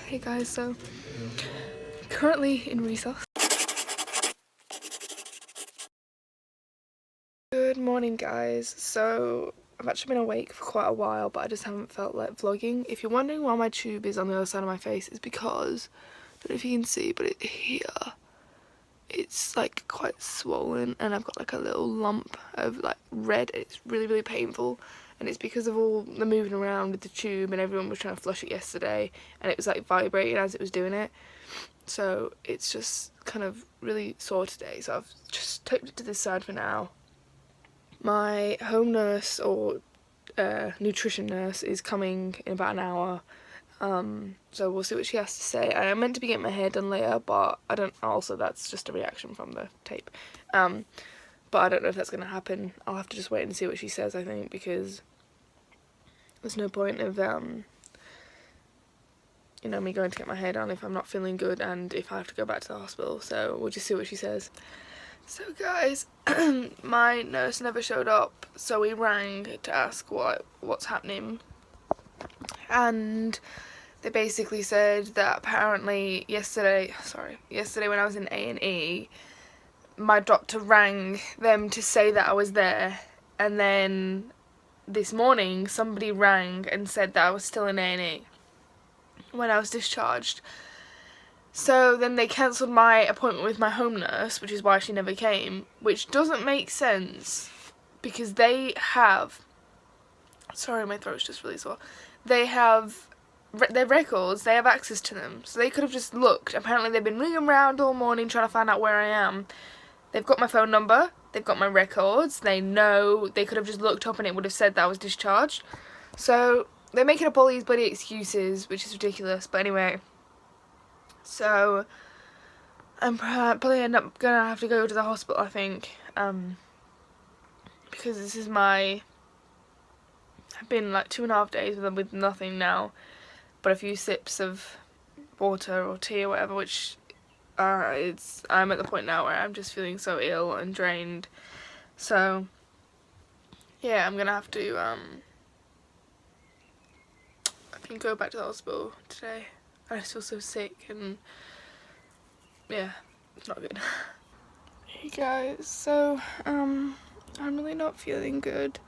Hey guys, so currently in Resus. Good morning guys. So I've actually been awake for quite a while, but I just haven't felt like vlogging. If you're wondering why my tube is on the other side of my face, it's because, I don't know if you can see, but here it's like quite swollen and I've got like a little lump of like red. It's really painful, and it's because of all the moving around with the tube, and everyone was trying to flush it yesterday and it was like vibrating as it was doing it. So it's just kind of really sore today, so I've just taped it to this side for now. My home nurse or nutrition nurse is coming in about an hour, so we'll see what she has to say. I am meant to be getting my hair done later, but I don't, also that's just a reaction from the tape, but I don't know if that's going to happen. I'll have to just wait and see what she says, I think, because there's no point of you know, me going to get my hair done if I'm not feeling good and if I have to go back to the hospital, so we'll just see what she says. So guys, my nurse never showed up, so we rang to ask what's happening, and they basically said that apparently yesterday when I was in A&E, my doctor rang them to say that I was there, and then this morning somebody rang and said that I was still in A&E when I was discharged. So then they cancelled my appointment with my home nurse, which is why she never came, which doesn't make sense because they have, sorry, my throat's just really sore, they have their records, they have access to them, so they could have just looked. Apparently they've been ringing around all morning trying to find out where I am. They've got my phone number, they've got my records, they know, they could have just looked up and it would have said that I was discharged. So they're making up all these bloody excuses, which is ridiculous, but anyway. So I'm probably end up gonna have to go to the hospital, I think, because this is I've been like 2.5 days with nothing now, but a few sips of water or tea or whatever, which I'm at the point now where I'm just feeling so ill and drained. So yeah, I'm gonna have to I think go back to the hospital today. I just feel so sick and yeah, it's not good. Hey guys, so I'm really not feeling good.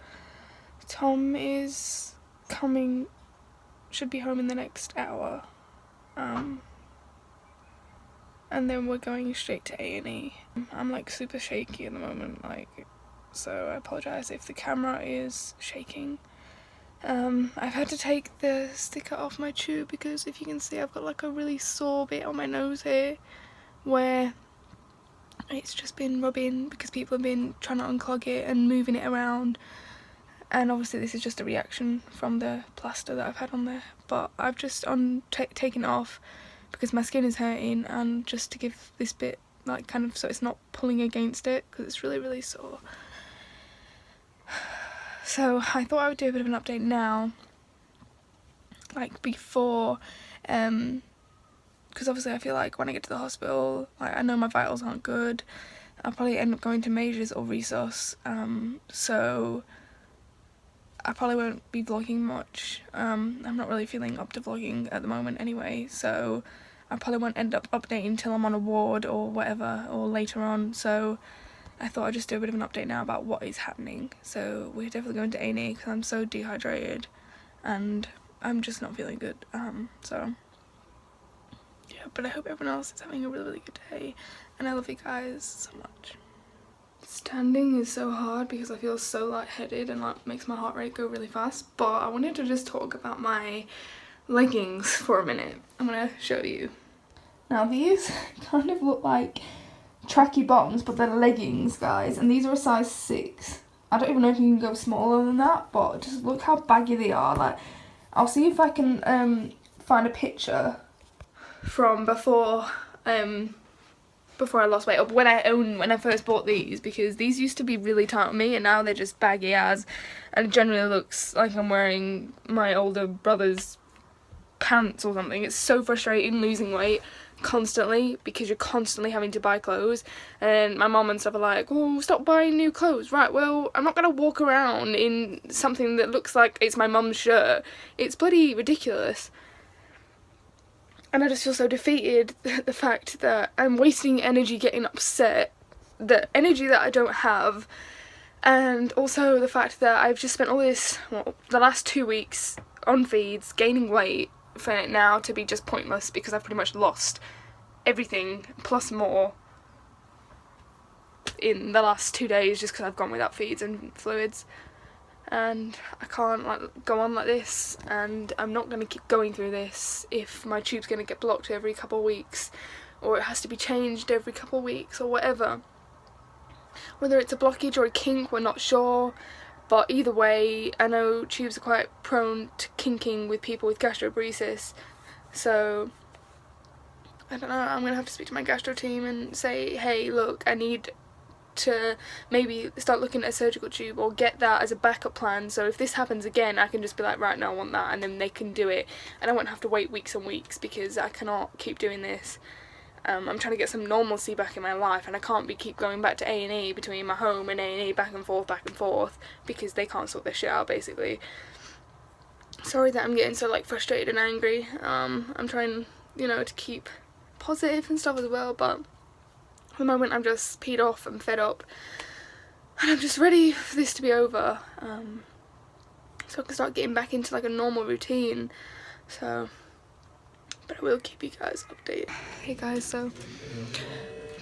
Tom is coming, should be home in the next hour, and then we're going straight to A&E. I'm like super shaky at the moment, like, so I apologise if the camera is shaking. I've had to take the sticker off my tube because if you can see, I've got like a really sore bit on my nose here where it's just been rubbing because people have been trying to unclog it and moving it around, and obviously this is just a reaction from the plaster that I've had on there, but I've just taken it off because my skin is hurting, and just to give this bit like kind of so it's not pulling against it because it's really sore. So I thought I would do a bit of an update now, like before, because obviously I feel like when I get to the hospital, like, I know my vitals aren't good. I'll probably end up going to Majors or Resus, so I probably won't be vlogging much. I'm not really feeling up to vlogging at the moment anyway, so I probably won't end up updating till I'm on a ward or whatever, or later on, so I thought I'd just do a bit of an update now about what is happening. So we're definitely going to A&E because I'm so dehydrated and I'm just not feeling good, so yeah, but I hope everyone else is having a really good day, and I love you guys so much. Standing is so hard because I feel so lightheaded and like makes my heart rate go really fast, but I wanted to just talk about my leggings for a minute. I'm gonna show you. Now these kind of look like tracky bottoms, but they're leggings, guys, and these are a size 6. I don't even know if you can go smaller than that, but just look how baggy they are. Like, I'll see if I can find a picture from before I lost weight, or when I first bought these, because these used to be really tight on me and now they're just baggy as, and it generally looks like I'm wearing my older brother's pants or something. It's so frustrating losing weight constantly because you're constantly having to buy clothes, and my mom and stuff are like, oh, stop buying new clothes. Right, well, I'm not gonna walk around in something that looks like it's my mum's shirt. It's bloody ridiculous. And I just feel so defeated at the fact that I'm wasting energy getting upset, the energy that I don't have, and also the fact that I've just spent all this, well, the last 2 weeks on feeds, gaining weight, for it now to be just pointless because I've pretty much lost everything plus more in the last 2 days just because I've gone without feeds and fluids. And I can't like go on like this, and I'm not going to keep going through this if my tube's going to get blocked every couple of weeks, or it has to be changed every couple of weeks or whatever. Whether it's a blockage or a kink, we're not sure, but either way, I know tubes are quite prone to kinking with people with gastroparesis, so I don't know, I'm going to have to speak to my gastro team and say, hey look, I need to maybe start looking at a surgical tube or get that as a backup plan, so if this happens again I can just be like, right, no, I want that, and then they can do it and I won't have to wait weeks and weeks because I cannot keep doing this. I'm trying to get some normalcy back in my life, and I can't keep going back to A&E between my home and A&E back and forth because they can't sort their shit out basically. Sorry that I'm getting so like frustrated and angry. I'm trying, you know, to keep positive and stuff as well, but at the moment I'm just peed off and fed up, and I'm just ready for this to be over, so I can start getting back into like a normal routine. So, but I will keep you guys updated. Hey guys, so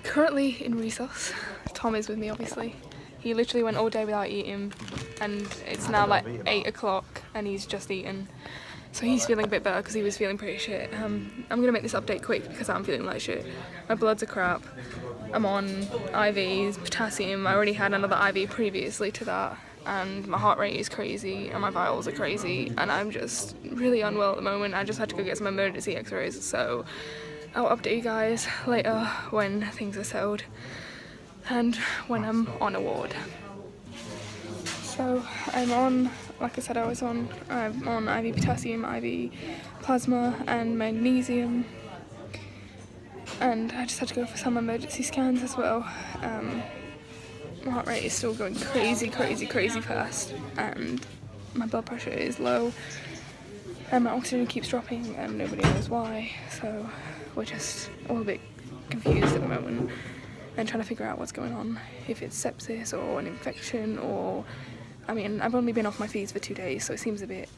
currently in Resus. Tom is with me obviously. He literally went all day without eating, and it's now like 8 o'clock and he's just eaten. So he's feeling a bit better because he was feeling pretty shit. I'm going to make this update quick because I'm feeling like shit. My bloods are crap. I'm on IVs, potassium. I already had another IV previously to that, and my heart rate is crazy and my vitals are crazy, and I'm just really unwell at the moment. I just had to go get some emergency x-rays, so I'll update you guys later when things are settled and when I'm on a ward. So I'm on, like I said, I'm on IV potassium, IV plasma and magnesium, and I just had to go for some emergency scans as well. My heart rate is still going crazy fast, and my blood pressure is low, and my oxygen keeps dropping and nobody knows why, so we're just all a bit confused at the moment and trying to figure out what's going on, if it's sepsis or an infection, or I mean, I've only been off my feeds for 2 days, so it seems a bit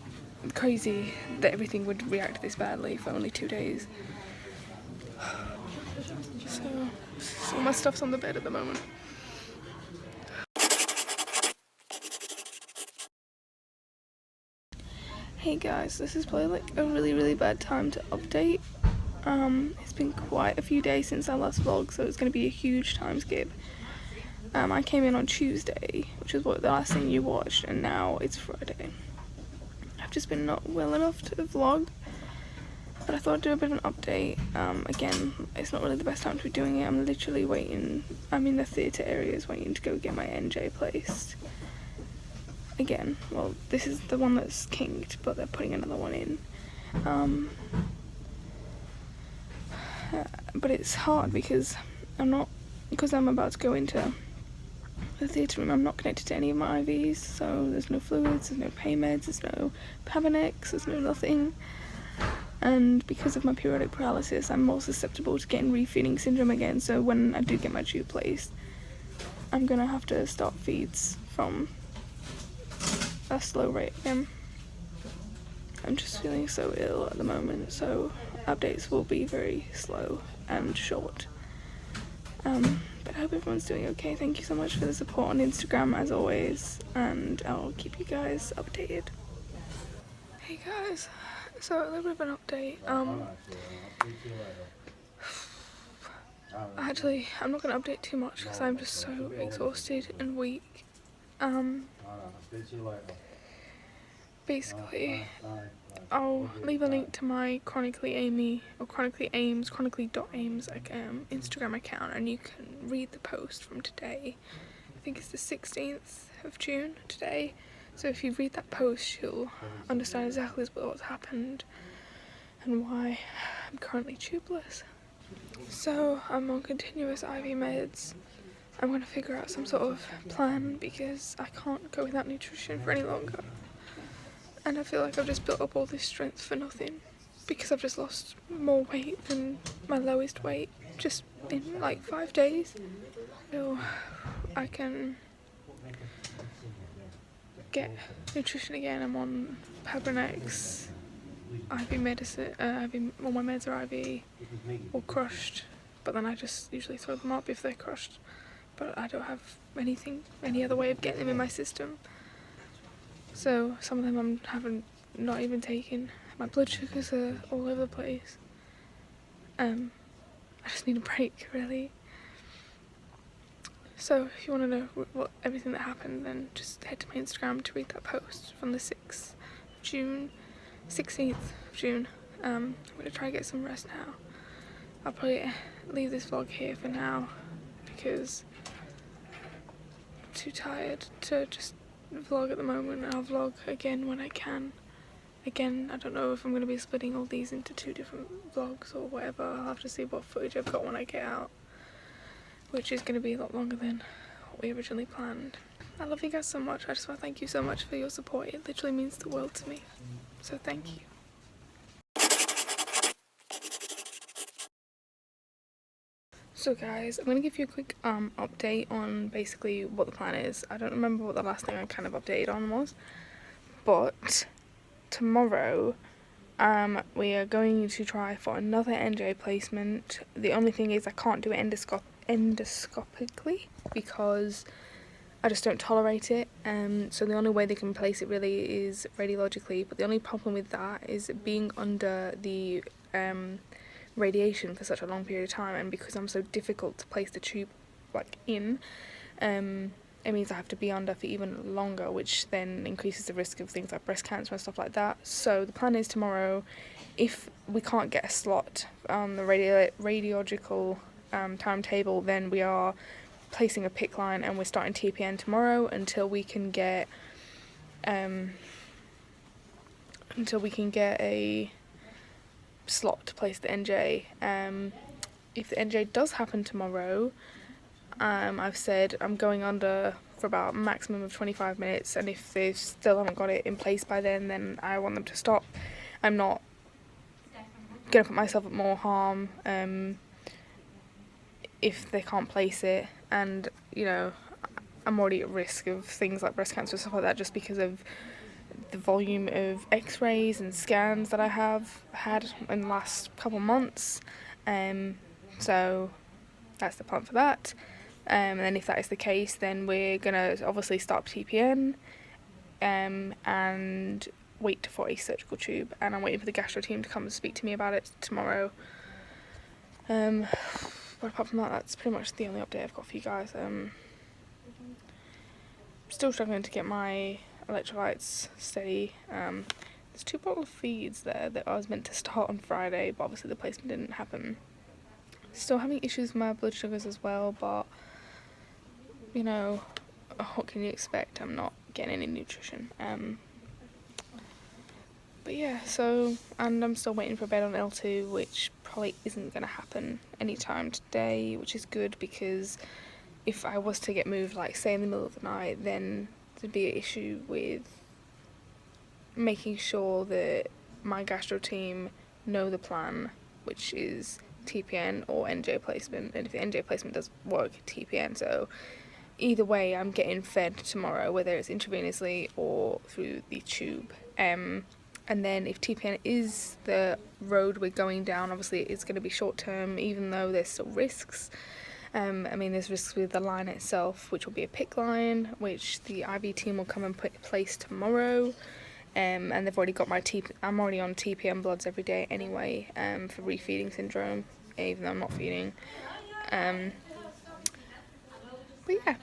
crazy that everything would react this badly for only 2 days. So all my stuff's on the bed at the moment. Hey guys, this is probably like a really bad time to update. It's been quite a few days since our last vlog, so it's going to be a huge time skip. I came in on Tuesday, which is what the last thing you watched, and now it's Friday. I've just been not well enough to vlog, but I thought I'd do a bit of an update. Again, it's not really the best time to be doing it. I'm literally waiting, I'm in the theatre areas waiting to go get my NJ placed. Again, well, this is the one that's kinked, but they're putting another one in. But it's hard because I'm about to go into the theatre room. I'm not connected to any of my IVs, so there's no fluids, there's no pain meds, there's no Pavanex, there's no nothing. And because of my periodic paralysis, I'm more susceptible to getting refeeding syndrome again, so when I do get my tube placed, I'm gonna have to start feeds from a slow rate again. I'm just feeling so ill at the moment, so updates will be very slow and short. But I hope everyone's doing okay. Thank you so much for the support on Instagram as always, and I'll keep you guys updated. Hey guys, so a little bit of an update. Actually, I'm not going to update too much because I'm just so exhausted and weak. Basically, I'll leave a link to my chronically aims Instagram account, and you can read the post from today. I think it's the 16th of June today, so if you read that post you'll understand exactly what's happened and why I'm currently tubeless. So I'm on continuous IV meds. I'm going to figure out some sort of plan because I can't go without nutrition for any longer. And I feel like I've just built up all this strength for nothing because I've just lost more weight than my lowest weight just in like 5 days. So I can get nutrition again. I'm on Pabranex, IV medicine, all my meds are IV or crushed, but then I just usually throw them up if they're crushed. But I don't have any other way of getting them in my system. So some of them I'm not even taken. My blood sugars are all over the place. I just need a break, really. So if you want to know what everything that happened, then just head to my Instagram to read that post from the 6th of June, 16th of June. I'm going to try and get some rest now. I'll probably leave this vlog here for now because I'm too tired to just vlog at the moment. I'll vlog again when I can. Again, I don't know if I'm going to be splitting all these into 2 different vlogs or whatever. I'll have to see what footage I've got when I get out, which is going to be a lot longer than what we originally planned. I love you guys so much. I just want to thank you so much for your support. It literally means the world to me. So thank you. So guys, I'm going to give you a quick update on basically what the plan is. I don't remember what the last thing I kind of updated on was, but tomorrow we are going to try for another NJ placement. The only thing is I can't do it endoscopically because I just don't tolerate it. So the only way they can place it really is radiologically, but the only problem with that is being under the radiation for such a long period of time, and because I'm so difficult to place the tube like in, it means I have to be under for even longer, which then increases the risk of things like breast cancer and stuff like that. So the plan is tomorrow, if we can't get a slot on the radiological timetable, then we are placing a PICC line and we're starting TPN tomorrow until we can get a slot to place the NJ. If the NJ does happen tomorrow, I've said I'm going under for about a maximum of 25 minutes, and if they still haven't got it in place by then I want them to stop. I'm not going to put myself at more harm if they can't place it, and you know, I'm already at risk of things like breast cancer and stuff like that just because of the volume of x-rays and scans that I have had in the last couple months. So that's the plan for that. And then if that is the case, then we're gonna obviously start TPN and wait for a surgical tube, and I'm waiting for the gastro team to come and speak to me about it tomorrow. But apart from that, that's pretty much the only update I've got for you guys. Still struggling to get my electrolytes steady. There's 2 bottle feeds there that I was meant to start on Friday, but obviously the placement didn't happen. Still having issues with my blood sugars as well, but you know, what can you expect? I'm not getting any nutrition. But yeah, so, and I'm still waiting for a bed on L2, which probably isn't going to happen anytime today, which is good because if I was to get moved, like say in the middle of the night, then there'd be an issue with making sure that my gastro team know the plan, which is TPN or NJ placement, and if the NJ placement does work, TPN. So either way, I'm getting fed tomorrow, whether it's intravenously or through the tube. And then if TPN is the road we're going down, obviously it's going to be short term, even though there's still risks. I mean, there's risks with the line itself, which will be a PICC line, which the IV team will come and put in place tomorrow. And they've already got my I'm already on TPN bloods every day anyway, for refeeding syndrome, even though I'm not feeding. But yeah.